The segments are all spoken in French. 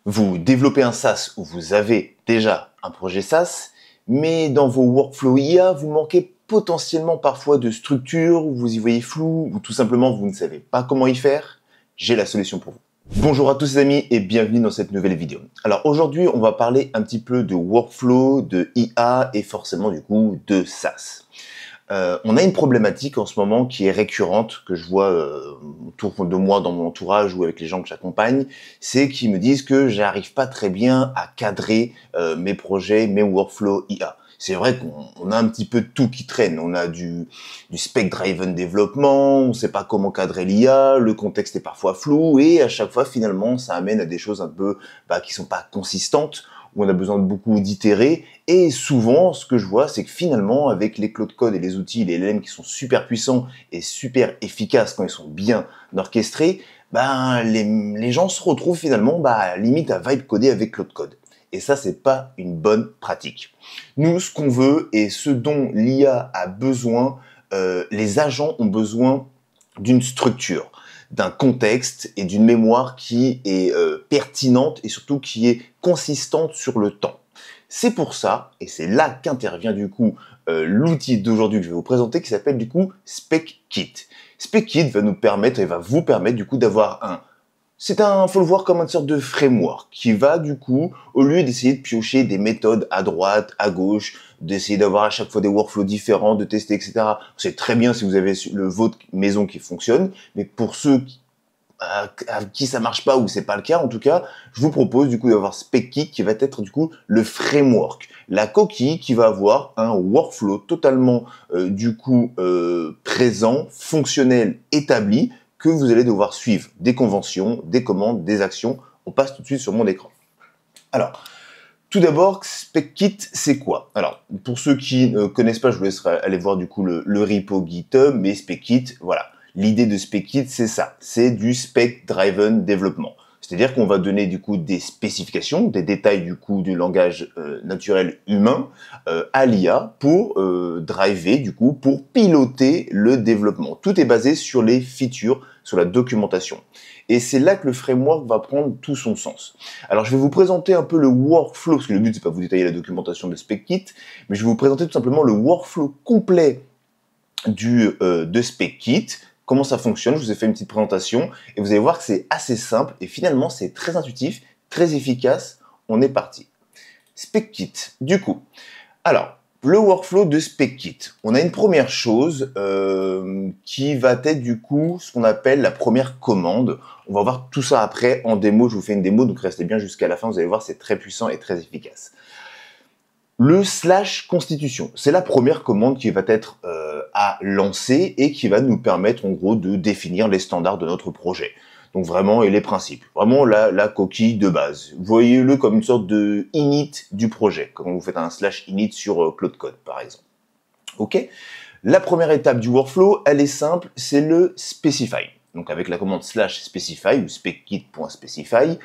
Vous développez un SaaS ou vous avez déjà un projet SaaS, mais dans vos workflows IA, vous manquez potentiellement parfois de structure, vous y voyez flou, ou tout simplement vous ne savez pas comment y faire. J'ai la solution pour vous. Bonjour à tous les amis et bienvenue dans cette nouvelle vidéo. Alors aujourd'hui, on va parler un petit peu de workflow, de IA et forcément du coup de SaaS. On a une problématique en ce moment qui est récurrente, que je vois autour de moi dans mon entourage ou avec les gens que j'accompagne, c'est qu'ils me disent que j'arrive pas très bien à cadrer mes projets, mes workflows IA. C'est vrai qu'on a un petit peu de tout qui traîne. On a du spec-driven développement, on ne sait pas comment cadrer l'IA, le contexte est parfois flou et à chaque fois finalement ça amène à des choses un peu qui sont pas consistantes, où on a besoin de beaucoup d'itérer. Et souvent, ce que je vois, c'est que finalement, avec les Cloud Code et les outils, les LLM qui sont super puissants et super efficaces quand ils sont bien orchestrés, les gens se retrouvent finalement limite à vibe coder avec Cloud Code. Et ça, c'est pas une bonne pratique. Nous, ce qu'on veut et ce dont l'IA a besoin, les agents ont besoin d'une structure, d'un contexte et d'une mémoire qui est pertinente et surtout qui est consistante sur le temps. C'est pour ça, et c'est là qu'intervient du coup l'outil d'aujourd'hui que je vais vous présenter qui s'appelle du coup SpecKit. SpecKit va nous permettre et va vous permettre du coup d'avoir faut le voir comme une sorte de framework qui va du coup, au lieu d'essayer de piocher des méthodes à droite, à gauche, d'essayer d'avoir à chaque fois des workflows différents, de tester, etc. C'est très bien si vous avez votre maison qui fonctionne, mais pour ceux à qui ça marche pas ou c'est pas le cas, en tout cas, je vous propose du coup d'avoir SpecKit qui va être du coup le framework, la coquille qui va avoir un workflow totalement présent, fonctionnel, établi, que vous allez devoir suivre des conventions, des commandes, des actions. On passe tout de suite sur mon écran. Alors, tout d'abord, SpecKit, c'est quoi? Alors, pour ceux qui ne connaissent pas, je vous laisserai aller voir du coup le repo GitHub, mais SpecKit, voilà. L'idée de SpecKit, c'est ça. C'est du spec-driven développement. C'est-à-dire qu'on va donner du coup des spécifications, des détails du coup du langage naturel humain à l'IA pour driver du coup, pour piloter le développement. Tout est basé sur les features, sur la documentation. Et c'est là que le framework va prendre tout son sens. Alors je vais vous présenter un peu le workflow, parce que le but c'est pas de vous détailler la documentation de SpecKit, mais je vais vous présenter tout simplement le workflow complet de SpecKit, comment ça fonctionne. Je vous ai fait une petite présentation et vous allez voir que c'est assez simple et finalement c'est très intuitif, très efficace. On est parti. SpecKit, du coup. Alors, le workflow de SpecKit. On a une première chose qui va être du coup ce qu'on appelle la première commande. On va voir tout ça après en démo. Je vous fais une démo, donc restez bien jusqu'à la fin. Vous allez voir, c'est très puissant et très efficace. Le / constitution, c'est la première commande qui va être à lancer et qui va nous permettre en gros de définir les standards de notre projet. Donc vraiment, et les principes. Vraiment la coquille de base. Voyez-le comme une sorte de init du projet, comme vous faites un / init sur Cloud Code par exemple. Ok. La première étape du workflow, elle est simple, c'est le specify. Donc avec la commande /specify ou speckit.specify,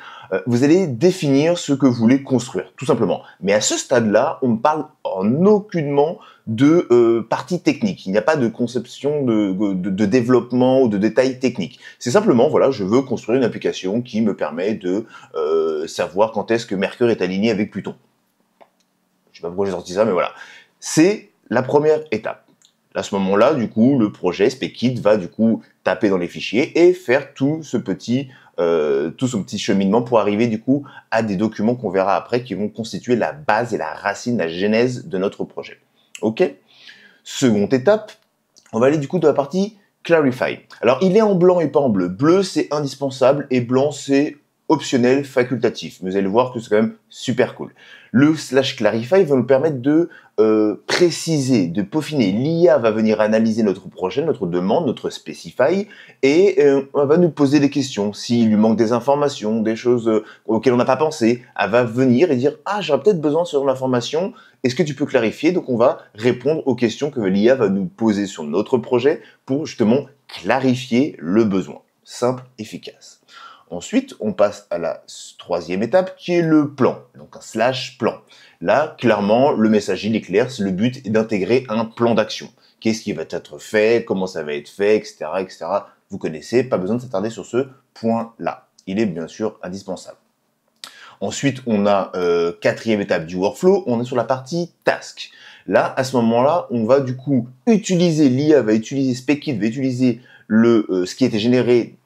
vous allez définir ce que vous voulez construire, tout simplement. Mais à ce stade-là, on ne parle en aucunement de partie technique. Il n'y a pas de conception de développement ou de détails techniques. C'est simplement, voilà, je veux construire une application qui me permet de savoir quand est-ce que Mercure est aligné avec Pluton. Je sais pas pourquoi j'ai sorti ça, mais voilà. C'est la première étape. À ce moment-là, du coup, le projet SpecKit va du coup taper dans les fichiers et faire tout son petit cheminement pour arriver du coup à des documents qu'on verra après qui vont constituer la base et la racine, la genèse de notre projet. Ok. Seconde étape, on va aller du coup de la partie Clarify. Alors, il est en blanc et pas en bleu. Bleu, c'est indispensable et blanc, c'est optionnel, facultatif. Mais vous allez voir que c'est quand même super cool. Le / clarify va nous permettre de préciser, de peaufiner. L'IA va venir analyser notre projet, notre demande, notre specify, et elle va nous poser des questions. S'il lui manque des informations, des choses auxquelles on n'a pas pensé, elle va venir et dire « Ah, j'aurais peut-être besoin de ce genre d'informations, est-ce que tu peux clarifier ?» Donc on va répondre aux questions que l'IA va nous poser sur notre projet pour justement clarifier le besoin. Simple, efficace. Ensuite, on passe à la troisième étape qui est le plan, donc un / plan. Là, clairement, le message il est clair, le but est d'intégrer un plan d'action. Qu'est-ce qui va être fait, comment ça va être fait, etc., etc. Vous connaissez, pas besoin de s'attarder sur ce point-là. Il est bien sûr indispensable. Ensuite, on a quatrième étape du workflow, on est sur la partie task. Là, à ce moment-là, on va du coup utiliser l'IA, va utiliser SpecKit, va utiliser ce qui a été généré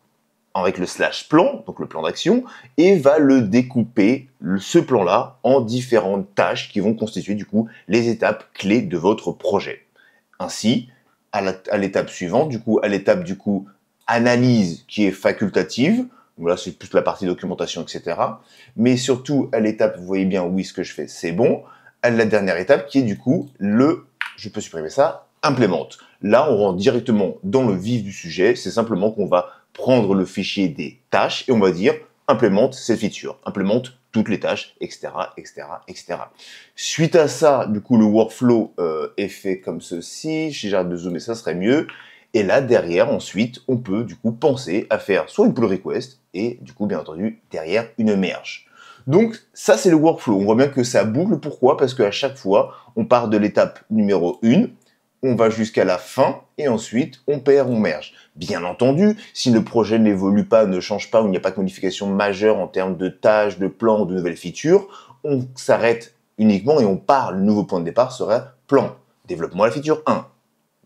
avec le slash plan, donc le plan d'action, et va le découper, ce plan-là, en différentes tâches qui vont constituer du coup les étapes clés de votre projet. Ainsi, à l'étape suivante, du coup, à l'étape du coup analyse qui est facultative, donc là c'est plus la partie documentation, etc. Mais surtout à l'étape, vous voyez bien, oui, ce que je fais, c'est bon. À la dernière étape qui est du coup je peux supprimer ça, implémente. Là, on rentre directement dans le vif du sujet, c'est simplement qu'on va prendre le fichier des tâches et on va dire implémente cette feature, implémente toutes les tâches, etc., etc., etc. Suite à ça, du coup, le workflow est fait comme ceci. Si j'arrête de zoomer, ça serait mieux. Et là, derrière, ensuite, on peut du coup penser à faire soit une pull request et du coup, bien entendu, derrière, une merge. Donc, ça, c'est le workflow. On voit bien que ça boucle. Pourquoi? Parce qu'à chaque fois, on part de l'étape numéro 1, on va jusqu'à la fin et ensuite on perd, on merge. Bien entendu, si le projet n'évolue pas, ne change pas, ou il n'y a pas de modification majeure en termes de tâches, de plans ou de nouvelles features, on s'arrête uniquement et on part. Le nouveau point de départ sera plan. Développement à la feature 1.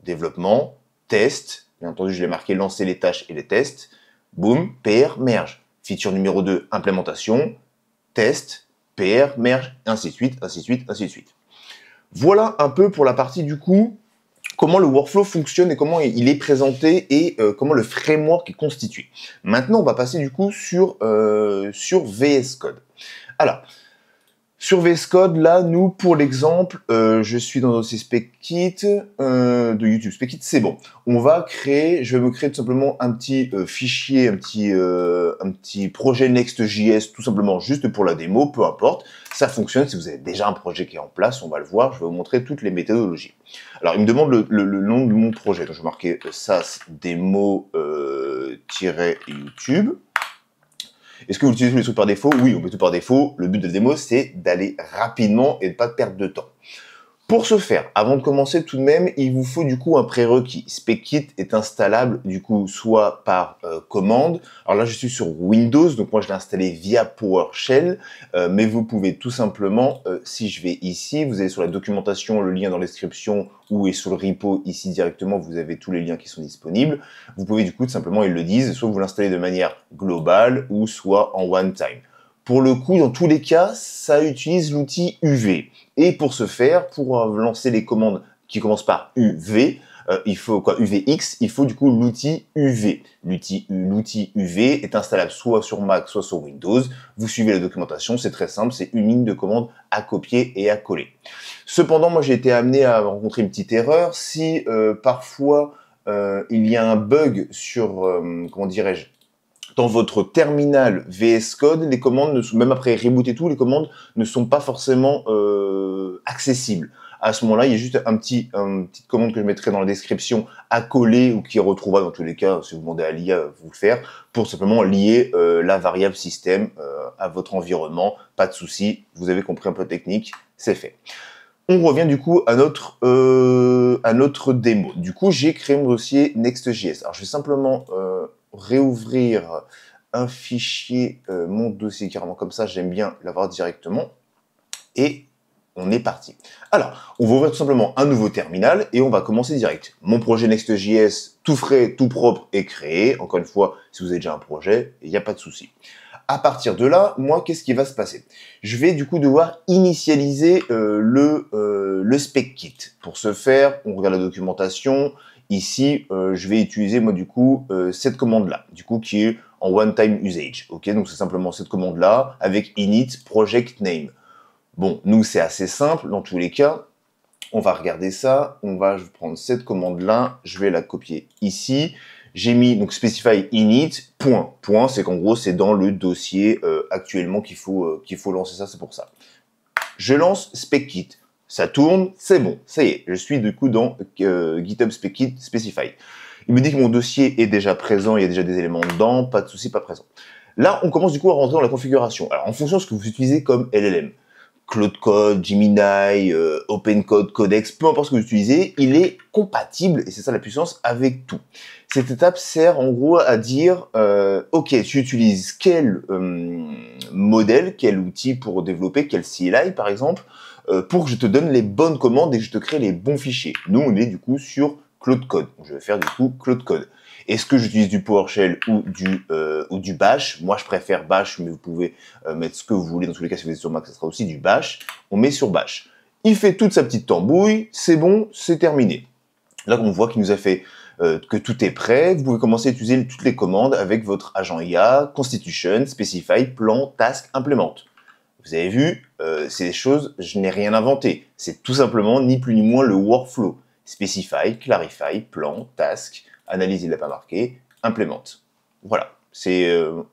Développement, test. Bien entendu, je l'ai marqué lancer les tâches et les tests. Boum, PR, merge. Feature numéro 2, implémentation, test, PR, merge, ainsi de suite, ainsi de suite, ainsi de suite. Voilà un peu pour la partie du coup comment le workflow fonctionne et comment il est présenté et comment le framework est constitué. Maintenant, on va passer du coup sur VS Code. Alors, sur VS Code, là, nous, pour l'exemple, je suis dans le dossier SpecKit de YouTube. SpecKit, c'est bon. Je vais me créer tout simplement un petit fichier, un petit projet Next.js, tout simplement juste pour la démo, peu importe. Ça fonctionne. Si vous avez déjà un projet qui est en place, on va le voir. Je vais vous montrer toutes les méthodologies. Alors, il me demande le nom de mon projet. Donc, je vais marquer SaaS démo-YouTube. Est-ce que vous utilisez tous les trucs par défaut? Oui, on met tout par défaut. Le but de la démo, c'est d'aller rapidement et de ne pas perdre de temps. Pour ce faire, avant de commencer tout de même, il vous faut du coup un prérequis. SpecKit est installable du coup soit par commande. Alors là, je suis sur Windows, donc moi je l'ai installé via PowerShell, mais vous pouvez tout simplement, si je vais ici, vous allez sur la documentation, le lien dans la description ou est sur le repo ici directement, vous avez tous les liens qui sont disponibles. Vous pouvez du coup tout simplement, ils le disent, soit vous l'installez de manière globale ou soit en one time. Pour le coup, dans tous les cas, ça utilise l'outil UV. Et pour ce faire, pour lancer les commandes qui commencent par UV, il faut quoi? UVX, il faut du coup l'outil UV. L'outil UV est installable soit sur Mac, soit sur Windows. Vous suivez la documentation, c'est très simple, c'est une ligne de commande à copier et à coller. Cependant, moi j'ai été amené à rencontrer une petite erreur. Si parfois il y a un bug sur, comment dirais-je, dans votre terminal VS Code, les commandes, même après reboot et tout, les commandes ne sont pas forcément accessibles. À ce moment-là, il y a juste une petite commande que je mettrai dans la description à coller ou qui est retrouvable dans tous les cas, si vous demandez à l'IA, vous le faire, pour simplement lier la variable système à votre environnement. Pas de souci, vous avez compris un peu technique, c'est fait. On revient du coup à notre démo. Du coup, j'ai créé mon dossier Next.js. Alors, je vais simplement réouvrir un fichier, mon dossier carrément comme ça, j'aime bien l'avoir directement. Et on est parti. Alors, on va ouvrir tout simplement un nouveau terminal et on va commencer direct. Mon projet Next.js, tout frais, tout propre, est créé. Encore une fois, si vous avez déjà un projet, il n'y a pas de souci. À partir de là, moi, qu'est-ce qui va se passer? Je vais du coup devoir initialiser le SpecKit. Pour ce faire, on regarde la documentation. Ici, je vais utiliser moi du coup cette commande-là, du coup qui est en one-time usage. Ok, donc c'est simplement cette commande-là avec init project name. Bon, nous c'est assez simple dans tous les cas. On va regarder ça. Je vais prendre cette commande-là, je vais la copier ici. J'ai mis donc specify init point. Point, c'est qu'en gros c'est dans le dossier actuellement qu'il faut lancer ça. C'est pour ça. Je lance SpecKit. Ça tourne, c'est bon, ça y est, je suis du coup dans GitHub SpecKit Specify. Il me dit que mon dossier est déjà présent, il y a déjà des éléments dedans, pas de souci, pas présent. Là, on commence du coup à rentrer dans la configuration. Alors, en fonction de ce que vous utilisez comme LLM. Claude Code, Gemini, OpenCode, Codex, peu importe ce que vous utilisez, il est compatible, et c'est ça la puissance, avec tout. Cette étape sert en gros à dire, ok, tu utilises quel modèle, quel outil pour développer, quel CLI par exemple, pour que je te donne les bonnes commandes et que je te crée les bons fichiers. Nous, on est du coup sur Claude Code. Je vais faire du coup Claude Code. Est-ce que j'utilise du PowerShell ou du Bash? Moi, je préfère Bash, mais vous pouvez mettre ce que vous voulez. Dans tous les cas, si vous êtes sur Mac, ça sera aussi du Bash. On met sur Bash. Il fait toute sa petite tambouille. C'est bon, c'est terminé. Là, on voit qu'il nous a fait que tout est prêt. Vous pouvez commencer à utiliser toutes les commandes avec votre agent IA, Constitution, Specify, Plan, Task, Implement. Vous avez vu, c'est des choses, je n'ai rien inventé. C'est tout simplement ni plus ni moins le workflow. Specify, Clarify, Plan, Task, Analyse, il l'a pas marqué, Implement. Voilà,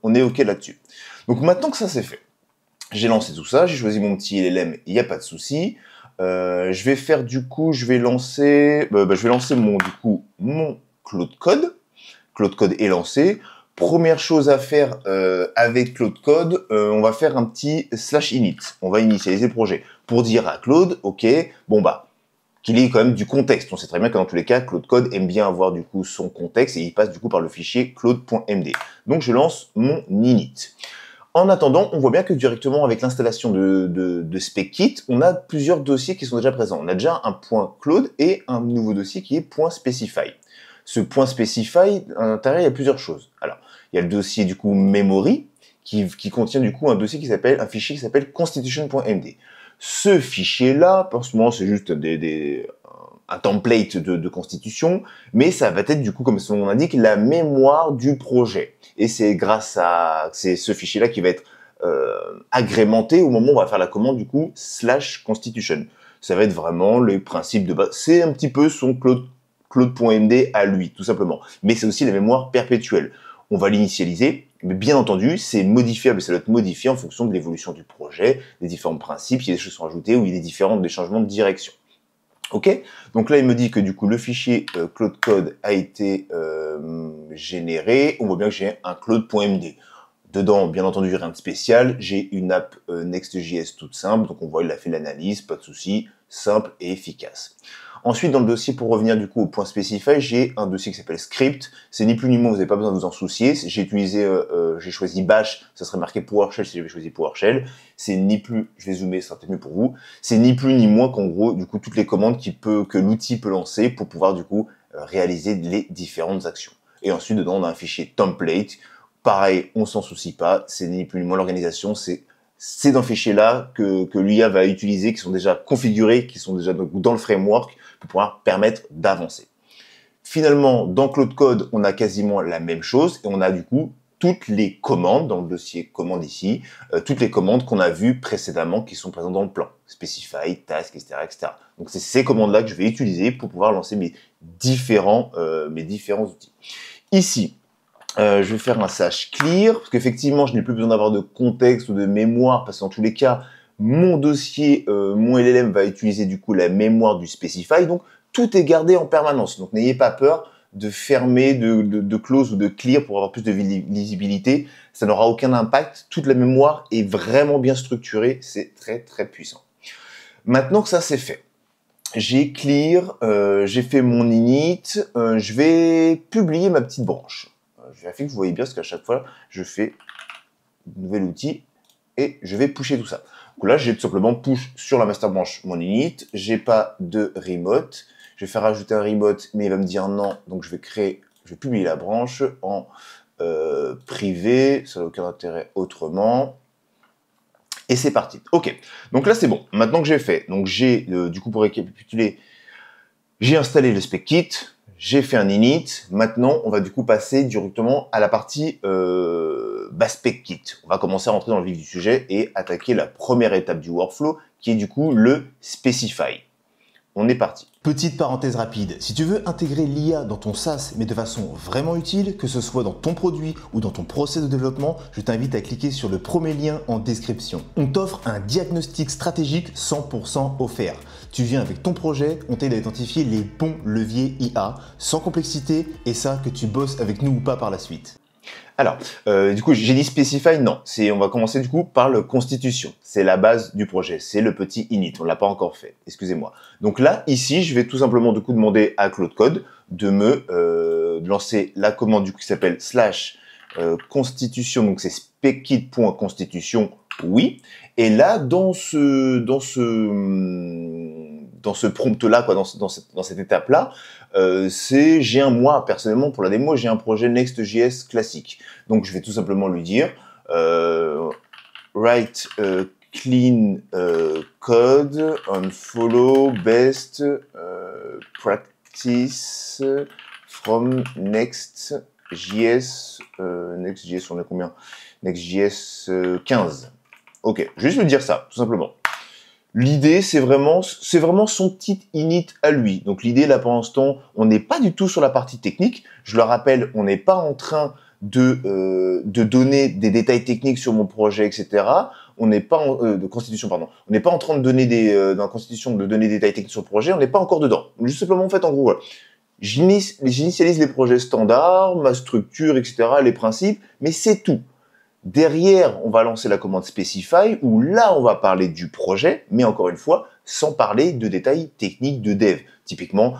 on est OK là-dessus. Donc maintenant que ça c'est fait, j'ai lancé tout ça, j'ai choisi mon petit LLM, il n'y a pas de souci. Je vais faire du coup, je vais lancer mon Claude Code. Claude Code est lancé. Première chose à faire avec Claude Code, on va faire un petit /init. On va initialiser le projet pour dire à Claude, ok, bon bah, qu'il ait quand même du contexte. On sait très bien que dans tous les cas, Claude Code aime bien avoir du coup son contexte et il passe du coup par le fichier claude.md. Donc je lance mon init. En attendant, on voit bien que directement avec l'installation de SpecKit, on a plusieurs dossiers qui sont déjà présents. On a déjà un point Claude et un nouveau dossier qui est point .specify. Ce point .specify, à l'intérieur, il y a plusieurs choses. Alors, il y a le dossier du coup memory qui contient du coup un fichier qui s'appelle constitution.md. Ce fichier-là, en ce moment, c'est juste un template de constitution, mais ça va être du coup, comme son nom l'indique, la mémoire du projet. Et c'est c'est ce fichier-là qui va être agrémenté au moment où on va faire la commande du coup /constitution. Ça va être vraiment les principes de base. C'est un petit peu son Claude.md à lui, tout simplement. Mais c'est aussi la mémoire perpétuelle. On va l'initialiser, mais bien entendu, c'est modifiable, ça doit être modifié en fonction de l'évolution du projet, des différents principes, il y a des choses qui sont ajoutées ou il y a des changements de direction. Ok, donc là il me dit que du coup le fichier Claude Code a été généré. On voit bien que j'ai un Claude.md. Dedans, bien entendu, rien de spécial. J'ai une app Next.js toute simple, donc on voit il a fait l'analyse, pas de souci, simple et efficace. Ensuite, dans le dossier, pour revenir du coup au point Specify, j'ai un dossier qui s'appelle Script. C'est ni plus ni moins, vous n'avez pas besoin de vous en soucier. J'ai choisi Bash, ça serait marqué PowerShell si j'avais choisi PowerShell. C'est ni plus, je vais zoomer, ça sera peut-être mieux pour vous. C'est ni plus ni moins qu'en gros, du coup, toutes les commandes que l'outil peut lancer pour pouvoir du coup réaliser les différentes actions. Et ensuite, dedans, on a un fichier template. Pareil, on s'en soucie pas. C'est ni plus ni moins l'organisation, c'est dans ce fichier-là que l'IA va utiliser, qui sont déjà configurés, qui sont déjà dans le framework, pour pouvoir permettre d'avancer. Finalement, dans Claude Code, on a quasiment la même chose, et on a du coup toutes les commandes, dans le dossier commande ici, toutes les commandes qu'on a vues précédemment, qui sont présentes dans le plan. Specify, Task, etc., etc. Donc c'est ces commandes-là que je vais utiliser pour pouvoir lancer mes différents outils. Ici, je vais faire un /clear, parce qu'effectivement, je n'ai plus besoin d'avoir de contexte ou de mémoire, parce que dans tous les cas, mon dossier, mon LLM va utiliser du coup la mémoire du Specify, donc tout est gardé en permanence. Donc n'ayez pas peur de fermer, de close ou de clear pour avoir plus de lisibilité. Ça n'aura aucun impact. Toute la mémoire est vraiment bien structurée. C'est très très puissant. Maintenant que ça c'est fait, j'ai clear, j'ai fait mon init, je vais publier ma petite branche. Je vérifie que vous voyez bien, parce qu'à chaque fois, je fais un nouvel outil et je vais pusher tout ça. Donc là, j'ai tout simplement push sur la master branch mon init. J'ai pas de remote. Je vais faire rajouter un remote, mais il va me dire non. Donc je vais publier la branche en privé. Ça n'a aucun intérêt autrement. Et c'est parti. Ok. Donc là, c'est bon. Maintenant que j'ai fait, donc j'ai, du coup, pour récapituler, j'ai installé le SpecKit. J'ai fait un init. Maintenant, on va du coup passer directement à la partie SpecKit. On va commencer à rentrer dans le vif du sujet et attaquer la première étape du workflow, qui est du coup le Specify. On est parti. Petite parenthèse rapide, si tu veux intégrer l'IA dans ton SaaS, mais de façon vraiment utile, que ce soit dans ton produit ou dans ton process de développement, je t'invite à cliquer sur le premier lien en description. On t'offre un diagnostic stratégique 100% offert. Tu viens avec ton projet, on t'aide à identifier les bons leviers IA, sans complexité, et ça que tu bosses avec nous ou pas par la suite. Alors, du coup, j'ai dit specify, non. On va commencer du coup par le constitution. C'est la base du projet. C'est le petit init. On l'a pas encore fait. Excusez-moi. Donc là, ici, je vais tout simplement du coup demander à Claude Code de me de lancer la commande du coup qui s'appelle slash constitution. Donc c'est specit.constitution. Oui. Et là, dans ce prompt là, quoi, dans cette étape là, moi personnellement pour la démo, j'ai un projet Next.js classique. Donc je vais tout simplement lui dire write clean code and follow best practice from Next.js. Next.js, on a combien? Next.js 15. Ok, je vais juste lui dire ça, tout simplement. L'idée, c'est vraiment son petit init à lui. Donc l'idée, là, pour l'instant, on n'est pas du tout sur la partie technique. Je le rappelle, on n'est pas en train de donner des détails techniques sur mon projet, etc. On n'est pas de constitution, pardon. On n'est pas en train de donner dans la constitution de donner des détails techniques sur le projet. On n'est pas encore dedans. Juste simplement, en fait, en gros, voilà. J'initialise les projets standards, ma structure, etc., les principes, mais c'est tout. Derrière, on va lancer la commande specify, où là, on va parler du projet, mais encore une fois, sans parler de détails techniques de dev. Typiquement,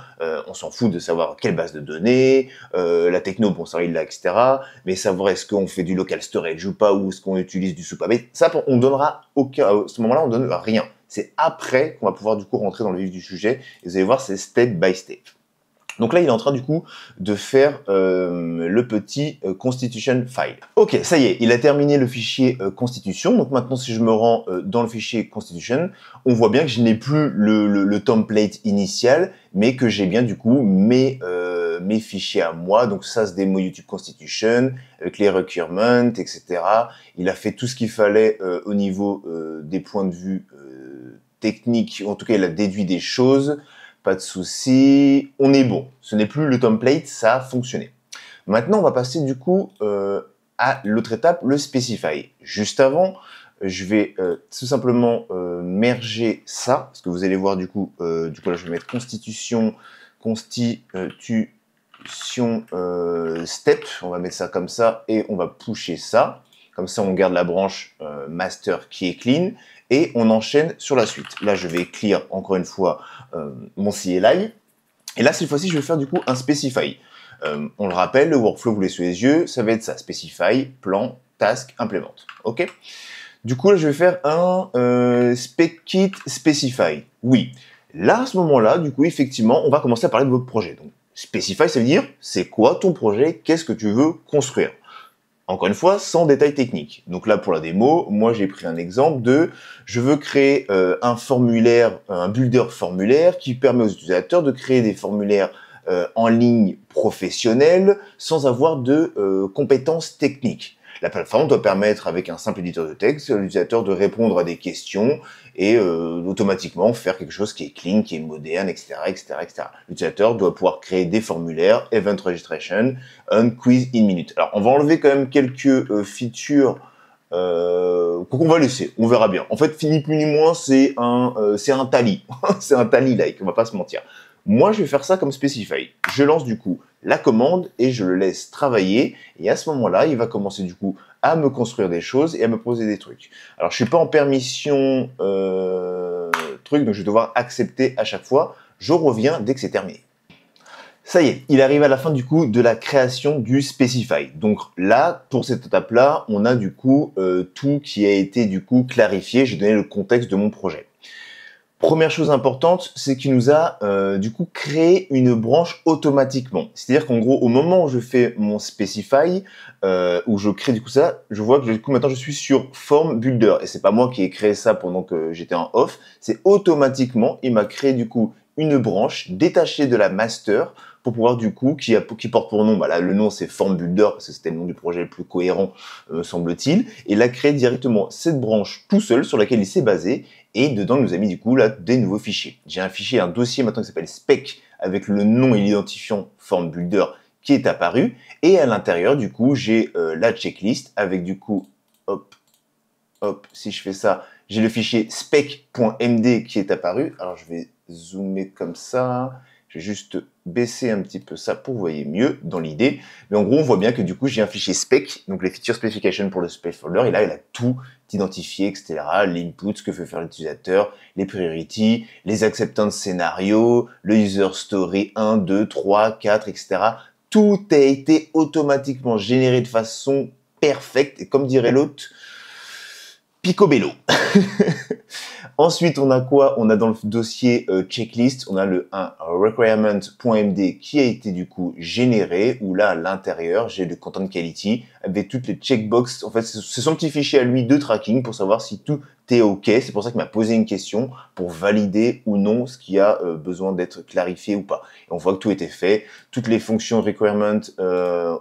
on s'en fout de savoir quelle base de données, la techno, bon, ça, il l'a, etc. Mais savoir est-ce qu'on fait du local storage ou pas, ou est-ce qu'on utilise du soupape. Ça, on donnera aucun, à ce moment-là, on donne rien. C'est après qu'on va pouvoir, du coup, rentrer dans le vif du sujet. Et vous allez voir, c'est step by step. Donc là, il est en train du coup de faire le petit constitution file. Ok, ça y est, il a terminé le fichier constitution. Donc maintenant, si je me rends dans le fichier constitution, on voit bien que je n'ai plus le template initial, mais que j'ai bien du coup mes fichiers à moi. Donc ça, c'est des mots YouTube constitution avec les requirements, etc. Il a fait tout ce qu'il fallait au niveau des points de vue techniques. En tout cas, il a déduit des choses. Pas de souci, on est bon. Ce n'est plus le template, ça a fonctionné. Maintenant, on va passer du coup à l'autre étape, le specify. Juste avant, je vais tout simplement merger ça, parce que vous allez voir du coup là, je vais mettre constitution step. On va mettre ça comme ça et on va pusher ça. Comme ça, on garde la branche master qui est clean et on enchaîne sur la suite. Là, je vais clear encore une fois mon CLI. Et là, cette fois-ci, je vais faire du coup un specify. On le rappelle, le workflow, vous l'avez sous les yeux, ça va être ça, specify, plan, task, implement. Ok. Du coup, là, je vais faire un specit specify. Oui. Là, à ce moment-là, du coup, effectivement, on va commencer à parler de votre projet. Donc, specify, ça veut dire, c'est quoi ton projet? Qu'est-ce que tu veux construire? Encore une fois, sans détails techniques. Donc là, pour la démo, moi, j'ai pris un exemple de je veux créer un formulaire, un builder formulaire qui permet aux utilisateurs de créer des formulaires en ligne professionnels sans avoir de compétences techniques. La plateforme doit permettre, avec un simple éditeur de texte, à l'utilisateur de répondre à des questions et automatiquement faire quelque chose qui est clean, qui est moderne, etc., etc., etc. L'utilisateur doit pouvoir créer des formulaires, event registration, un quiz in minute. Alors, on va enlever quand même quelques features qu'on va laisser, on verra bien. En fait, ni plus ni moins, c'est un tally. C'est un tally-like, on va pas se mentir. Moi, je vais faire ça comme specify. Je lance du coup la commande et je le laisse travailler. Et à ce moment-là, il va commencer du coup à me construire des choses et à me poser des trucs. Alors, je suis pas en permission truc, donc je vais devoir accepter à chaque fois. Je reviens dès que c'est terminé. Ça y est, il arrive à la fin du coup de la création du specify. Donc là, pour cette étape-là, on a du coup tout qui a été du coup clarifié. J'ai donné le contexte de mon projet. Première chose importante, c'est qu'il nous a du coup créé une branche automatiquement. C'est-à-dire qu'en gros, au moment où je fais mon specify, où je crée du coup ça, je vois que du coup maintenant je suis sur form builder. Et c'est pas moi qui ai créé ça pendant que j'étais en off, c'est automatiquement, il m'a créé du coup une branche détachée de la master pour pouvoir du coup, qui porte pour nom, bah là le nom c'est form builder parce que c'était le nom du projet le plus cohérent semble-t-il, et il a créé directement cette branche tout seul sur laquelle il s'est basé. Et dedans, il nous a mis du coup là des nouveaux fichiers. J'ai un fichier, un dossier maintenant qui s'appelle spec avec le nom et l'identifiant form builder qui est apparu. Et à l'intérieur, du coup, j'ai la checklist avec du coup, hop, si je fais ça, j'ai le fichier spec.md qui est apparu. Alors, je vais zoomer comme ça. Je vais juste baisser un petit peu ça pour que vous voyez mieux dans l'idée. Mais en gros, on voit bien que du coup, j'ai un fichier spec, donc les feature specification pour le spec folder, et là, il a tout identifié, etc. L'input, ce que veut faire l'utilisateur, les priorities, les acceptance scénarios, le user story 1, 2, 3, 4, etc. Tout a été automatiquement généré de façon perfecte, et comme dirait l'autre, picobello. Ensuite, on a quoi? On a dans le dossier checklist, on a un requirement.md qui a été du coup généré, où là, à l'intérieur, j'ai le content quality avec toutes les checkbox. En fait, c'est son petit fichier à lui de tracking pour savoir si tout est OK. C'est pour ça qu'il m'a posé une question pour valider ou non ce qui a besoin d'être clarifié ou pas. Et on voit que tout était fait. Toutes les fonctions requirement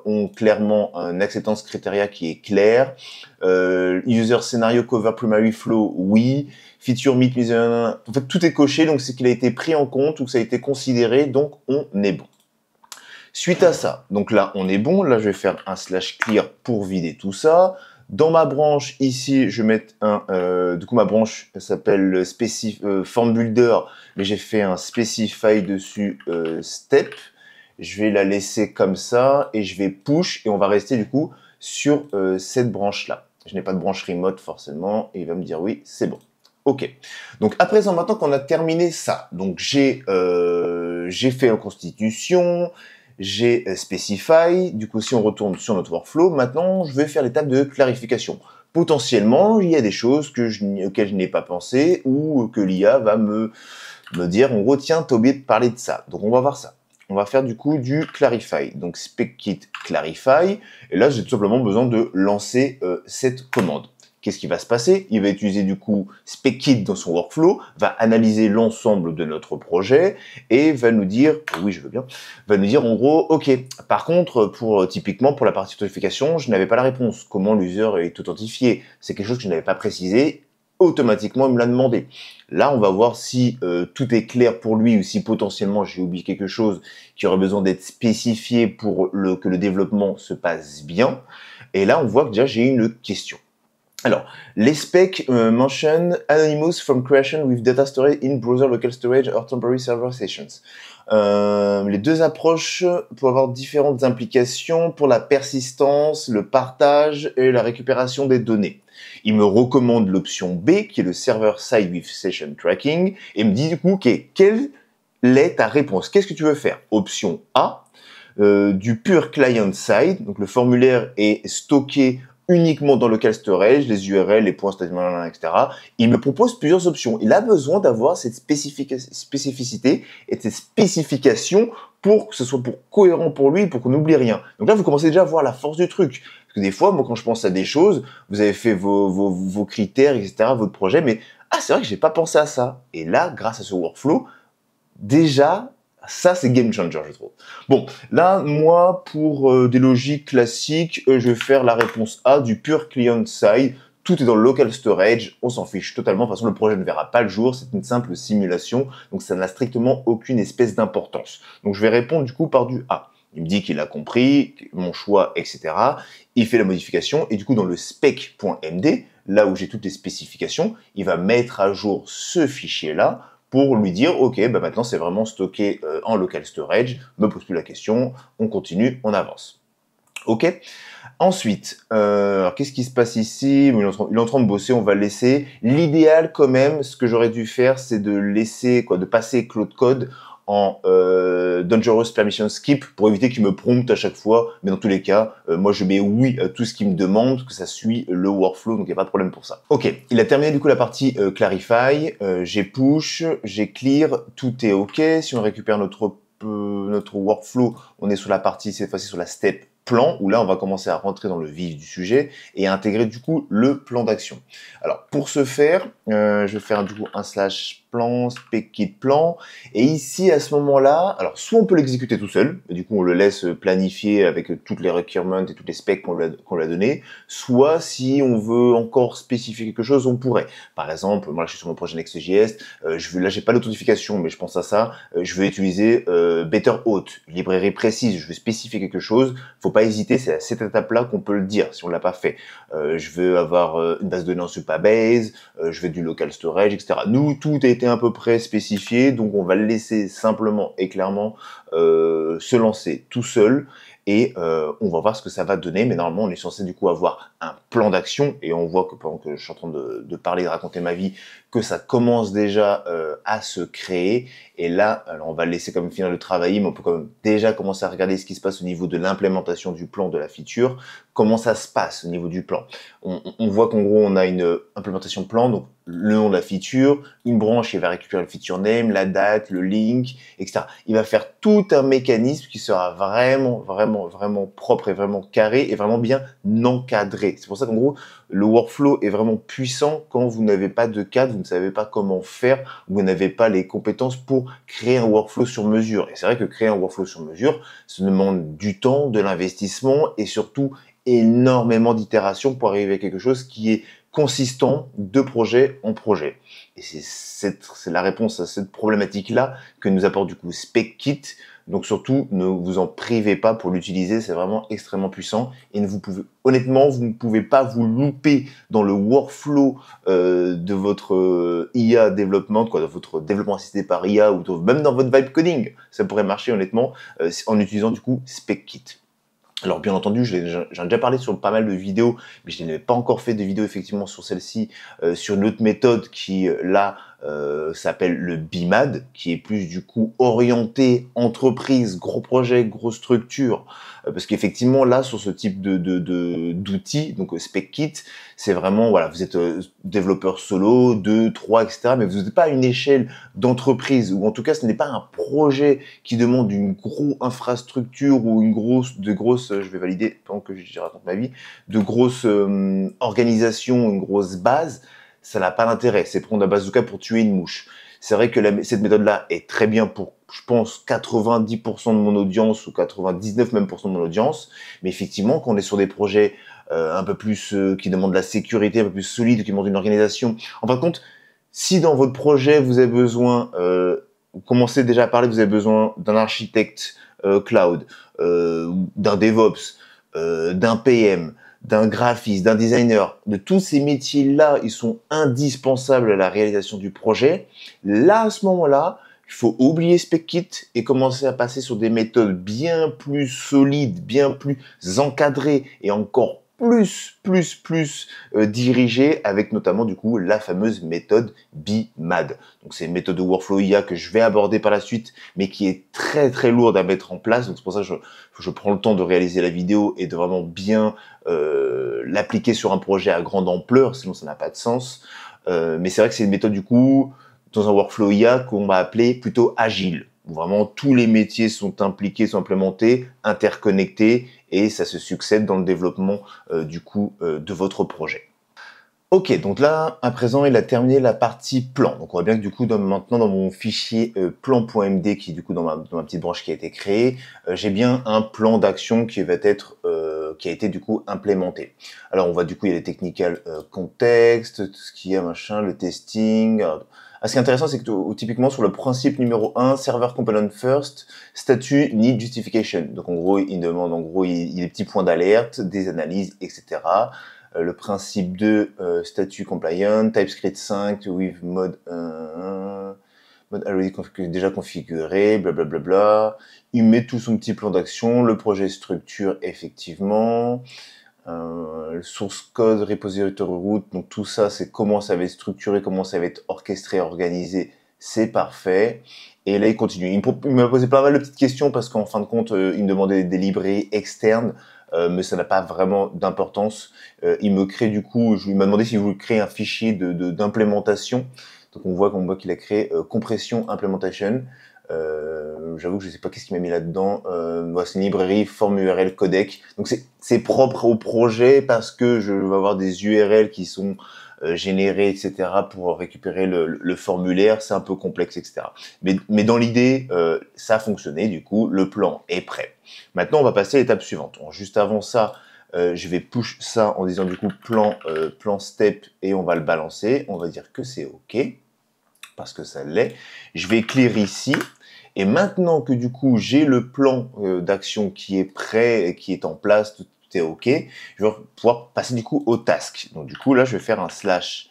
ont clairement un acceptance criteria qui est clair. User scenario cover primary flow, oui. Feature meet user, en fait tout est coché, donc c'est qu'il a été pris en compte ou que ça a été considéré, donc on est bon. Suite à ça, donc là on est bon, là je vais faire un /clear pour vider tout ça. Dans ma branche ici, je vais mettre du coup ma branche s'appelle form builder, mais j'ai fait un specify dessus step. Je vais la laisser comme ça et je vais push et on va rester du coup sur cette branche là. Je n'ai pas de branche remote forcément et il va me dire oui, c'est bon. Ok. Donc à présent, maintenant qu'on a terminé ça, donc j'ai fait la constitution, j'ai specify. Du coup, si on retourne sur notre workflow, maintenant je vais faire l'étape de clarification. Potentiellement, il y a des choses auxquelles je n'ai pas pensé ou que l'IA va me dire, en gros, tiens, t'as oublié de parler de ça. Donc on va voir ça. On va faire du coup du clarify. Donc speckit clarify. Et là, j'ai tout simplement besoin de lancer cette commande. Qu'est-ce qui va se passer? Il va utiliser du coup speckit dans son workflow, va analyser l'ensemble de notre projet et va nous dire, oui je veux bien, va nous dire en gros, ok, par contre, typiquement pour la partie authentification, je n'avais pas la réponse. Comment l'user est authentifié? C'est quelque chose que je n'avais pas précisé. Automatiquement, il me l'a demandé. Là, on va voir si tout est clair pour lui ou si potentiellement j'ai oublié quelque chose qui aurait besoin d'être spécifié pour que le développement se passe bien. Et là, on voit que déjà j'ai une question. Alors, les specs mention Anonymous from creation with data storage in browser local storage or temporary server sessions. Les deux approches peuvent avoir différentes implications pour la persistance, le partage et la récupération des données. Il me recommande l'option B, qui est le Server Side with Session Tracking, et me dit du coup, ok, quelle est ta réponse? Qu'est-ce que tu veux faire? Option A, du pur client side, donc le formulaire est stocké uniquement dans local storage, les URL, les points statement, etc. Il me propose plusieurs options. Il a besoin d'avoir cette spécificité et cette spécification pour que ce soit cohérent pour lui, pour qu'on n'oublie rien. Donc là, vous commencez déjà à voir la force du truc. Parce que des fois, moi, quand je pense à des choses, vous avez fait vos critères, etc., votre projet, mais c'est vrai que j'ai pas pensé à ça. Et là, grâce à ce workflow, déjà, ça, c'est game changer, je trouve. Bon, là, moi, pour des logiques classiques, je vais faire la réponse A du pur client side. Tout est dans le local storage, on s'en fiche totalement. De toute façon, le projet ne verra pas le jour, c'est une simple simulation, donc ça n'a strictement aucune espèce d'importance. Donc, je vais répondre du coup par du A. Il me dit qu'il a compris, mon choix, etc. Il fait la modification, et du coup, dans le spec.md, là où j'ai toutes les spécifications, il va mettre à jour ce fichier-là, pour lui dire, ok, maintenant c'est vraiment stocké en local storage, me pose plus la question, on continue, on avance. Ok. Ensuite, qu'est-ce qui se passe ici? Il est en train de bosser, on va le laisser. L'idéal quand même, ce que j'aurais dû faire, c'est de passer Cloud Code en Dangerous Permission Skip pour éviter qu'il me prompte à chaque fois. Mais dans tous les cas, moi je mets oui à tout ce qu'il me demande, que ça suit le workflow, donc il n'y a pas de problème pour ça. Ok, il a terminé du coup la partie Clarify, j'ai push, j'ai clear, tout est ok. Si on récupère notre workflow, on est sur la partie, cette fois-ci sur la step plan, où là on va commencer à rentrer dans le vif du sujet et à intégrer du coup le plan d'action. Alors pour ce faire, je vais faire du coup un /plan, speckit plan, et ici à ce moment-là, alors soit on peut l'exécuter tout seul, et du coup on le laisse planifier avec toutes les requirements et toutes les specs qu'on lui a donné, soit si on veut encore spécifier quelque chose, on pourrait. Par exemple, moi là je suis sur mon projet Next.js, là j'ai pas l'authentification, mais je pense à ça, je vais utiliser BetterHost, librairie précise, je veux spécifier quelque chose, faut pas hésiter, c'est à cette étape-là qu'on peut le dire si on l'a pas fait. Je veux avoir une base de données en Supabase, je veux du local storage, etc. Nous, tout a été est à peu près spécifié, donc on va le laisser simplement et clairement se lancer tout seul. Et on va voir ce que ça va donner, mais normalement on est censé du coup avoir un plan d'action, et on voit que pendant que je suis en train de parler, de raconter ma vie, que ça commence déjà à se créer. Et là, alors on va le laisser comme finir de travailler, mais on peut quand même déjà commencer à regarder ce qui se passe au niveau de l'implémentation du plan de la feature, comment ça se passe au niveau du plan. On voit qu'en gros on a une implémentation plan, donc le nom de la feature, une branche qui va récupérer le feature name, la date, le link, etc. Il va faire tout un mécanisme qui sera vraiment propre et vraiment carré et vraiment bien encadré. C'est pour ça qu'en gros, le workflow est vraiment puissant quand vous n'avez pas de cadre, vous ne savez pas comment faire, vous n'avez pas les compétences pour créer un workflow sur mesure. Et c'est vrai que créer un workflow sur mesure, ça demande du temps, de l'investissement et surtout énormément d'itérations pour arriver à quelque chose qui est consistant de projet en projet. Et c'est la réponse à cette problématique-là que nous apporte du coup SpecKit. Donc surtout, ne vous en privez pas pour l'utiliser, c'est vraiment extrêmement puissant. Et honnêtement, vous ne pouvez pas vous louper dans le workflow de votre IA développement, de votre développement assisté par IA, ou même dans votre vibe coding. Ça pourrait marcher honnêtement en utilisant du coup SpecKit. Alors bien entendu, j'en ai déjà parlé sur pas mal de vidéos, mais je n'ai pas encore fait de vidéo effectivement sur celle-ci, sur une autre méthode qui là s'appelle le BIMAD, qui est plus du coup orienté entreprise, gros projet, grosse structure, parce qu'effectivement là sur ce type d'outils, donc SpecKit, c'est vraiment voilà, vous êtes développeur solo, 2, 3, etc., mais vous n'êtes pas à une échelle d'entreprise, ou en tout cas ce n'est pas un projet qui demande une grosse infrastructure ou de grosses, je vais valider pendant que je raconte ma vie, de grosses organisations, une grosse base. Ça n'a pas d'intérêt, c'est prendre un bazooka pour tuer une mouche. C'est vrai que cette méthode-là est très bien pour, je pense, 90% de mon audience, ou 99 même % de mon audience, mais effectivement, quand on est sur des projets un peu plus, qui demandent de la sécurité, un peu plus solide, qui demandent une organisation, en fin de compte, si dans votre projet, vous avez besoin, vous commencez déjà à parler, vous avez besoin d'un architecte cloud, d'un DevOps, d'un PM, d'un graphiste, d'un designer, de tous ces métiers-là, ils sont indispensables à la réalisation du projet. Là, à ce moment-là, il faut oublier SpecKit et commencer à passer sur des méthodes bien plus solides, bien plus encadrées et encore plus dirigées, avec notamment du coup la fameuse méthode BIMAD. Donc c'est une méthode de workflow IA que je vais aborder par la suite, mais qui est très lourde à mettre en place. Donc c'est pour ça que je prends le temps de réaliser la vidéo et de vraiment bien l'appliquer sur un projet à grande ampleur, sinon ça n'a pas de sens. Mais c'est vrai que c'est une méthode du coup dans un workflow IA qu'on va appeler plutôt agile, où vraiment tous les métiers sont impliqués, sont implémentés, interconnectés, et ça se succède dans le développement du coup de votre projet. Ok, donc là, à présent, il a terminé la partie plan. Donc on voit bien que du coup, maintenant dans mon fichier plan.md, qui est du coup dans ma petite branche qui a été créée, j'ai bien un plan d'action qui va être, qui a été du coup implémenté. Alors on voit du coup, il y a les technical context, tout ce qui est machin, le testing. Ce qui est intéressant, c'est que typiquement sur le principe numéro 1, server component first, statut need justification. Donc en gros, il demande il y a des petits points d'alerte, des analyses, etc. Le principe 2, statut compliant, TypeScript 5 with mode already déjà configuré, blablabla. Il met tout son petit plan d'action, le projet structure effectivement. Le source code, repository root, donc tout ça, c'est comment ça va être structuré, comment ça va être orchestré, organisé, c'est parfait. Et là, il continue. Il m'a posé pas mal de petites questions parce qu'en fin de compte, il me demandait des librairies externes, mais ça n'a pas vraiment d'importance. Il me crée du coup, il m'a demandé s'il voulait créer un fichier d'implémentation. Donc on voit qu'il a créé compression implementation. J'avoue que je sais pas qu'est-ce qu'il m'a mis là-dedans. C'est une librairie form URL codec. Donc c'est propre au projet parce que je vais avoir des URL qui sont générées, etc. pour récupérer le formulaire. C'est un peu complexe, etc. Mais dans l'idée, ça a fonctionné. Du coup, le plan est prêt. Maintenant, on va passer à l'étape suivante. Donc, juste avant ça, je vais push ça en disant du coup plan step et on va le balancer. On va dire que c'est OK parce que ça l'est. Je vais clear ici. Et maintenant que du coup j'ai le plan d'action qui est prêt, qui est en place, tout est OK, je vais pouvoir passer du coup au task. Donc du coup là je vais faire un slash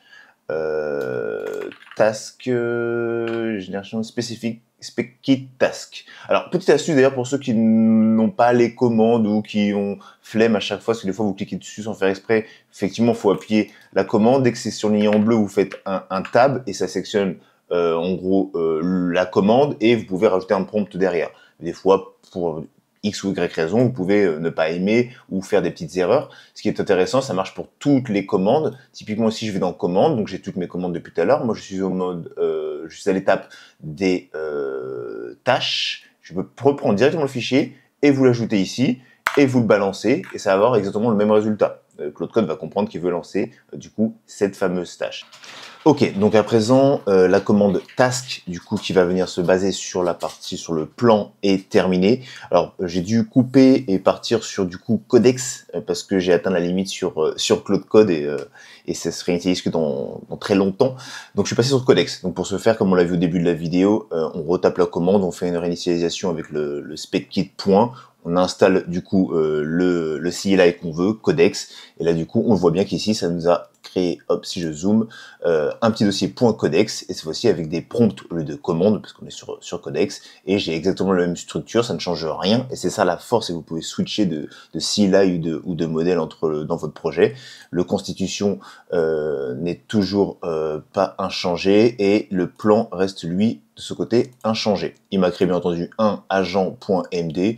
task, génération spécifique, SpecKit task. Alors, petite astuce d'ailleurs pour ceux qui n'ont pas les commandes ou qui ont flemme à chaque fois, parce que des fois vous cliquez dessus sans faire exprès, effectivement, il faut appuyer la commande. Dès que c'est surligné en bleu, vous faites un tab et ça sectionne en gros la commande et vous pouvez rajouter un prompt derrière. Des fois, pour X ou Y raison, vous pouvez ne pas aimer ou faire des petites erreurs. Ce qui est intéressant, ça marche pour toutes les commandes. Typiquement, si je vais dans commandes, donc j'ai toutes mes commandes depuis tout à l'heure. Moi, je suis au mode, je suis à l'étape des tâches. Je peux reprendre directement le fichier et vous l'ajouter ici et vous le balancer et ça va avoir exactement le même résultat. Claude Code va comprendre qu'il veut lancer du coup cette fameuse tâche. Ok, donc à présent, la commande task, du coup, qui va venir se baser sur la partie, sur le plan, est terminée. Alors, j'ai dû couper et partir sur, du coup, Codex, parce que j'ai atteint la limite sur Claude Code et ça se réutilise que dans très longtemps. Donc, je suis passé sur Codex. Donc, pour ce faire, comme on l'a vu au début de la vidéo, on retape la commande, on fait une réinitialisation avec le SpecKit point. On installe du coup le CLI qu'on veut, Codex, et là du coup on voit bien qu'ici ça nous a créé, hop si je zoome, un petit dossier .codex, et cette fois-ci avec des prompts au lieu de commandes, parce qu'on est sur Codex, et j'ai exactement la même structure, ça ne change rien, et c'est ça la force, et vous pouvez switcher de CLI ou de modèle dans votre projet. Le constitution n'est toujours pas inchangé, et le plan reste lui de ce côté inchangé. Il m'a créé bien entendu un agent.md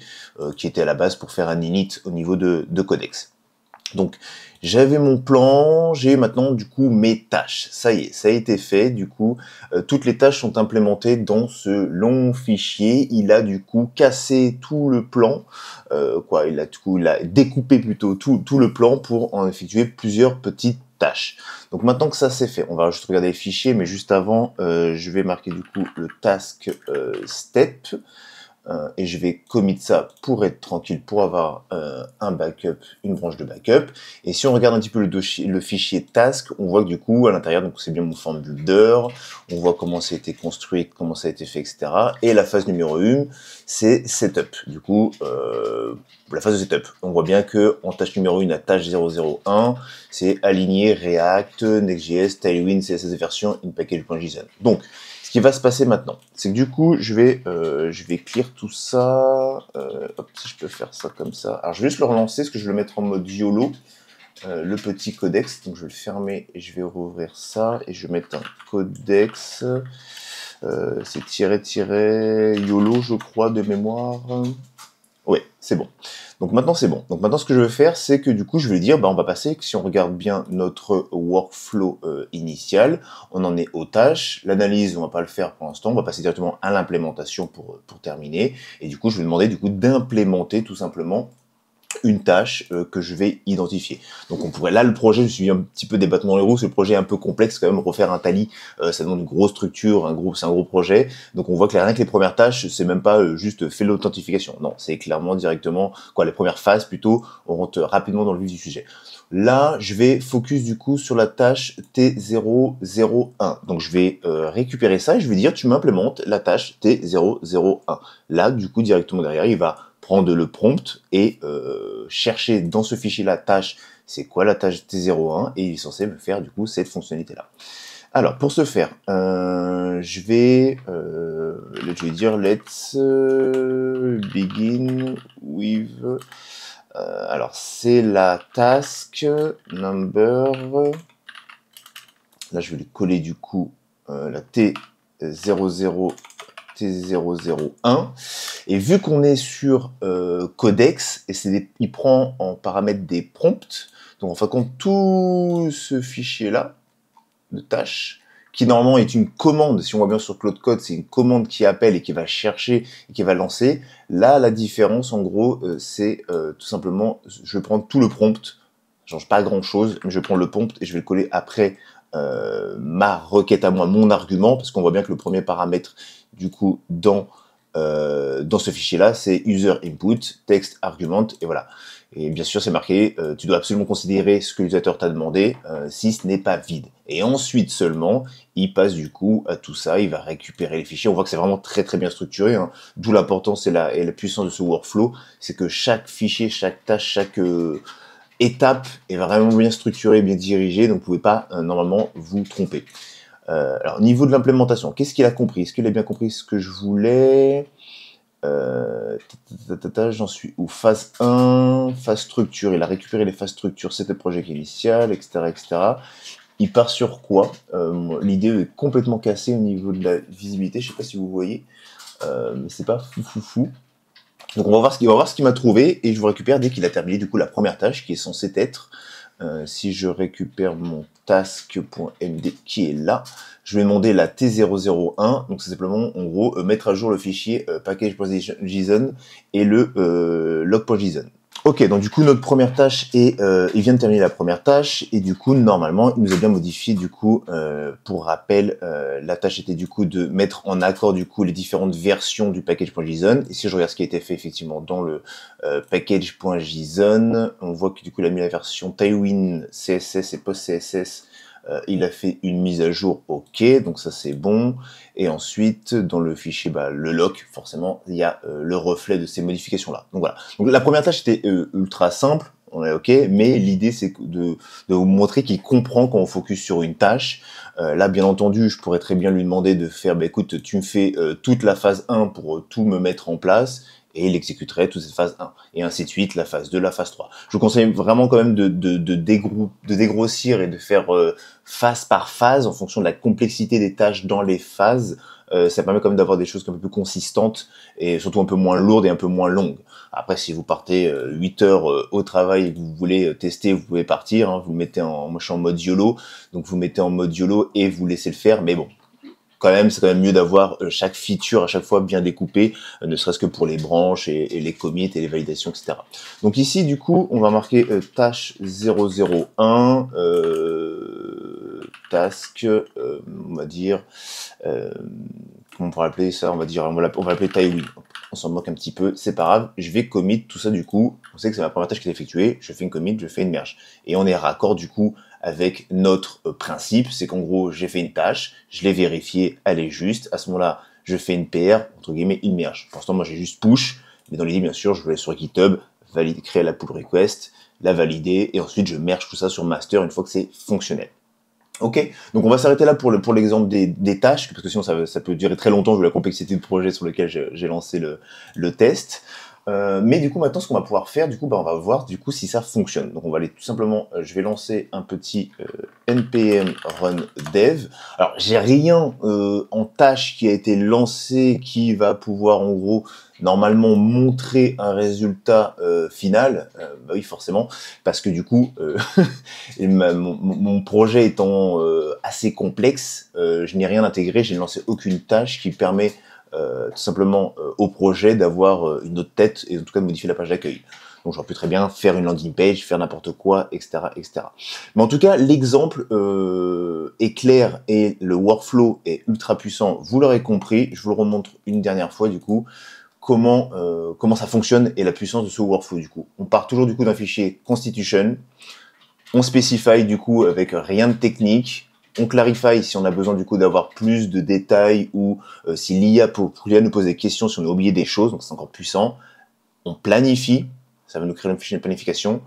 qui était à la base pour faire un init au niveau de Codex. Donc j'avais mon plan, j'ai maintenant du coup mes tâches. Ça y est, ça a été fait. Du coup, toutes les tâches sont implémentées dans ce long fichier. Il a du coup cassé tout le plan, il a découpé plutôt tout le plan pour en effectuer plusieurs petites tâches. Donc maintenant que ça c'est fait, on va juste regarder les fichiers, mais juste avant, je vais marquer du coup le task step. Et je vais commit ça pour être tranquille, pour avoir un backup, une branche de backup. Et si on regarde un petit peu le fichier task, on voit que du coup, à l'intérieur, donc c'est bien mon form builder, on voit comment ça a été construit, comment ça a été fait, etc. Et la phase numéro 1, c'est setup. Du coup, la phase de setup. On voit bien que en tâche numéro 1 à tâche 001, c'est aligner React, Next.js, Tailwind, CSS version, inpackage.json. Donc, ce qui va se passer maintenant, c'est que du coup, je vais clear tout ça. Hop, si je peux faire ça comme ça. Alors, je vais juste le relancer, parce que je vais le mettre en mode YOLO, le petit codex. Donc, je vais le fermer et je vais rouvrir ça. Et je vais mettre un codex. C'est YOLO, je crois, de mémoire. Oui, c'est bon. Donc maintenant c'est bon. Donc maintenant ce que je vais faire, c'est que du coup je vais dire, on va passer, si on regarde bien notre workflow initial, on en est aux tâches. L'analyse, on va pas le faire pour l'instant, on va passer directement à l'implémentation pour terminer. Et du coup je vais demander du coup d'implémenter tout simplement une tâche que je vais identifier. Donc on pourrait, là le projet, je me suis mis un petit peu des bâtons dans les roues, ce projet est un peu complexe quand même, refaire un tally, ça demande une grosse structure, c'est un gros projet, donc on voit que rien que les premières tâches, c'est même pas juste fait l'authentification, non, c'est clairement directement, les premières phases plutôt, on rentre rapidement dans le vif du sujet. Là, je vais focus du coup sur la tâche T001, donc je vais récupérer ça et je vais dire, tu m'implémentes la tâche T001. Là, du coup, directement derrière, il va prendre le prompt et chercher dans ce fichier la tâche, c'est quoi la tâche T01, et il est censé me faire du coup cette fonctionnalité-là. Alors, pour ce faire, je vais dire let's begin with... alors, c'est la task number... Là, je vais lui coller du coup la T001. Et vu qu'on est sur Codex, et il prend en paramètre des prompts, donc en fin de compte, tout ce fichier-là, de tâches, qui normalement est une commande, si on voit bien sur Claude Code, c'est une commande qui appelle et qui va chercher et qui va lancer. Là, la différence, en gros, c'est tout simplement, je vais prendre tout le prompt, je change pas grand-chose, mais je vais prendre le prompt et je vais le coller après ma requête à moi, mon argument, parce qu'on voit bien que le premier paramètre, du coup, dans ce fichier-là, c'est user input, text argument, et voilà. Et bien sûr, c'est marqué, tu dois absolument considérer ce que l'utilisateur t'a demandé, si ce n'est pas vide. Et ensuite seulement, il passe du coup à tout ça, il va récupérer les fichiers. On voit que c'est vraiment très très bien structuré, hein. D'où l'importance et la puissance de ce workflow, c'est que chaque fichier, chaque tâche, chaque étape est vraiment bien structurée, bien dirigée, donc vous ne pouvez pas normalement vous tromper. Alors, au niveau de l'implémentation, qu'est-ce qu'il a compris? Est-ce qu'il a bien compris ce que je voulais? J'en suis où? Phase 1, phase structure. Il a récupéré les phases structure, c'était le projet initial, etc., etc. Il part sur quoi? L'idée est complètement cassée au niveau de la visibilité. Je sais pas si vous voyez, mais c'est pas fou. Donc on va voir ce qu'il m'a trouvé et je vous récupère dès qu'il a terminé du coup la première tâche qui est censée être, si je récupère mon task.md qui est là, je vais demander la T001, donc c'est simplement en gros mettre à jour le fichier package.json et le log.json. Ok, donc du coup notre première tâche est, il vient de terminer la première tâche et du coup normalement il nous a bien modifié du coup, pour rappel, la tâche était du coup de mettre en accord du coup les différentes versions du package.json et si je regarde ce qui a été fait effectivement dans le package.json, on voit que du coup il a mis la version Tailwind CSS et post CSS. Il a fait une mise à jour, ok, donc ça c'est bon. Et ensuite, dans le fichier, le lock, forcément, il y a le reflet de ces modifications-là. Donc voilà. Donc la première tâche était ultra simple, on est ok, mais l'idée c'est de vous montrer qu'il comprend quand on focus sur une tâche. Là, bien entendu, je pourrais très bien lui demander de faire, écoute, tu me fais toute la phase 1 pour tout me mettre en place. Et il exécuterait toute cette phase 1, et ainsi de suite, la phase 2, la phase 3. Je vous conseille vraiment quand même de dégrossir et de faire phase par phase en fonction de la complexité des tâches dans les phases. Ça permet quand même d'avoir des choses un peu plus consistantes et surtout un peu moins lourdes et un peu moins longues. Après, si vous partez 8 heures au travail et que vous voulez tester, vous pouvez partir. Hein, vous mettez moi je suis en mode YOLO, donc vous mettez en mode YOLO et vous laissez le faire, mais bon. Quand même, c'est quand même mieux d'avoir chaque feature à chaque fois bien découpée, ne serait-ce que pour les branches et les commits et les validations, etc. Donc ici, du coup, on va marquer tâche 001, task, on va dire, comment on pourrait appeler ça? On va l'appeler Tailwind. On s'en moque un petit peu, c'est pas grave. Je vais commit tout ça du coup. On sait que c'est ma première tâche qui est effectuée. Je fais une commit, je fais une merge. Et on est raccord du coup avec notre principe. C'est qu'en gros, j'ai fait une tâche, je l'ai vérifiée, elle est juste. À ce moment-là, je fais une PR, entre guillemets, une merge. Pour l'instant, moi, j'ai juste push. Mais dans l'idée, bien sûr, je vais aller sur GitHub, créer la pull request, la valider. Et ensuite, je merge tout ça sur master une fois que c'est fonctionnel. Ok, donc on va s'arrêter là pour l'exemple des tâches, parce que sinon ça peut durer très longtemps vu la complexité du projet sur lequel j'ai lancé le test. Mais du coup maintenant ce qu'on va pouvoir faire, du coup on va voir du coup si ça fonctionne. Donc on va aller tout simplement, je vais lancer un petit npm run dev. Alors j'ai rien en tâche qui a été lancé qui va pouvoir en gros normalement montrer un résultat final. Oui forcément, parce que du coup mon projet étant assez complexe, je n'ai rien intégré, j'ai lancé aucune tâche qui permet tout simplement au projet d'avoir une autre tête et en tout cas de modifier la page d'accueil. Donc j'aurais pu très bien faire une landing page, faire n'importe quoi, etc., etc. Mais en tout cas, l'exemple est clair et le workflow est ultra puissant. Vous l'aurez compris, je vous le remontre une dernière fois du coup. Comment ça fonctionne et la puissance de ce workflow du coup. On part toujours du coup d'un fichier constitution, on spécifie du coup avec rien de technique, on clarifie si on a besoin du coup d'avoir plus de détails ou si l'IA nous pose des questions, si on a oublié des choses, donc c'est encore puissant. On planifie, ça va nous créer un fichier de planification.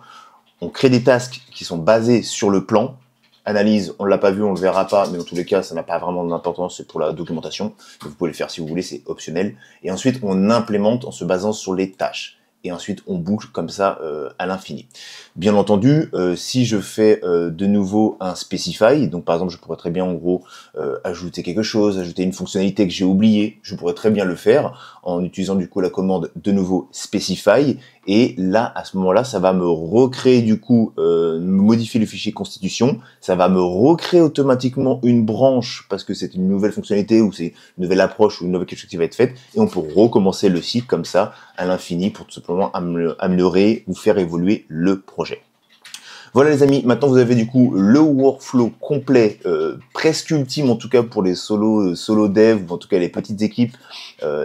On crée des tasks qui sont basés sur le plan. Analyse, on l'a pas vu, on le verra pas, mais dans tous les cas, ça n'a pas vraiment d'importance, c'est pour la documentation. Vous pouvez le faire si vous voulez, c'est optionnel. Et ensuite, on implémente en se basant sur les tâches. Et ensuite, on boucle comme ça à l'infini. Bien entendu, si je fais de nouveau un specify, donc par exemple, je pourrais très bien en gros ajouter quelque chose, ajouter une fonctionnalité que j'ai oubliée, je pourrais très bien le faire en utilisant du coup la commande de nouveau specify. Et là, à ce moment-là, ça va me recréer du coup, modifier le fichier constitution, ça va me recréer automatiquement une branche parce que c'est une nouvelle fonctionnalité ou c'est une nouvelle approche ou une nouvelle quelque chose qui va être faite et on peut recommencer le site comme ça à l'infini pour tout simplement améliorer ou faire évoluer le projet. Voilà les amis, maintenant vous avez du coup le workflow complet, presque ultime en tout cas pour les solo dev ou en tout cas les petites équipes,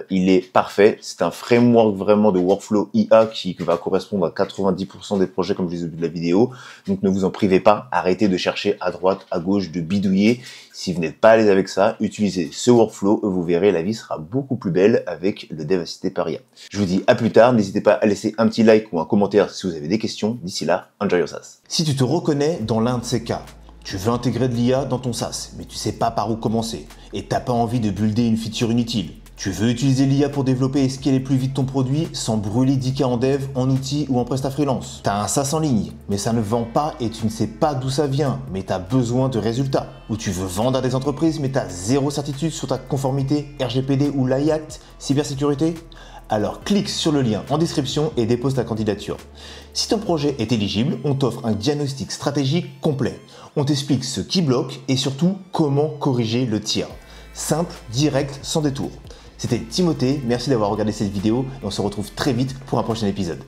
il est parfait. C'est un framework vraiment de workflow IA qui va correspondre à 90% des projets comme je disais au début de la vidéo. Donc ne vous en privez pas, arrêtez de chercher à droite, à gauche, de bidouiller. Si vous n'êtes pas à l'aise avec ça, utilisez ce workflow, vous verrez la vie sera beaucoup plus belle avec le dev assisté par IA. Je vous dis à plus tard, n'hésitez pas à laisser un petit like ou un commentaire si vous avez des questions. D'ici là, enjoy your SaaS. Si tu te reconnais dans l'un de ces cas, Tu veux intégrer de l'IA dans ton SaaS, mais tu sais pas par où commencer, et t'as pas envie de builder une feature inutile. Tu veux utiliser l'IA pour développer et scaler plus vite ton produit sans brûler 10K en dev, en outils ou en prestat freelance. T'as un SaaS en ligne, mais ça ne vend pas et tu ne sais pas d'où ça vient, mais t'as besoin de résultats. Ou tu veux vendre à des entreprises, mais t'as zéro certitude sur ta conformité RGPD ou l'AI Act, cybersécurité. Alors clique sur le lien en description et dépose ta candidature. Si ton projet est éligible, on t'offre un diagnostic stratégique complet. On t'explique ce qui bloque et surtout comment corriger le tir. Simple, direct, sans détour. C'était Timothée, merci d'avoir regardé cette vidéo et on se retrouve très vite pour un prochain épisode.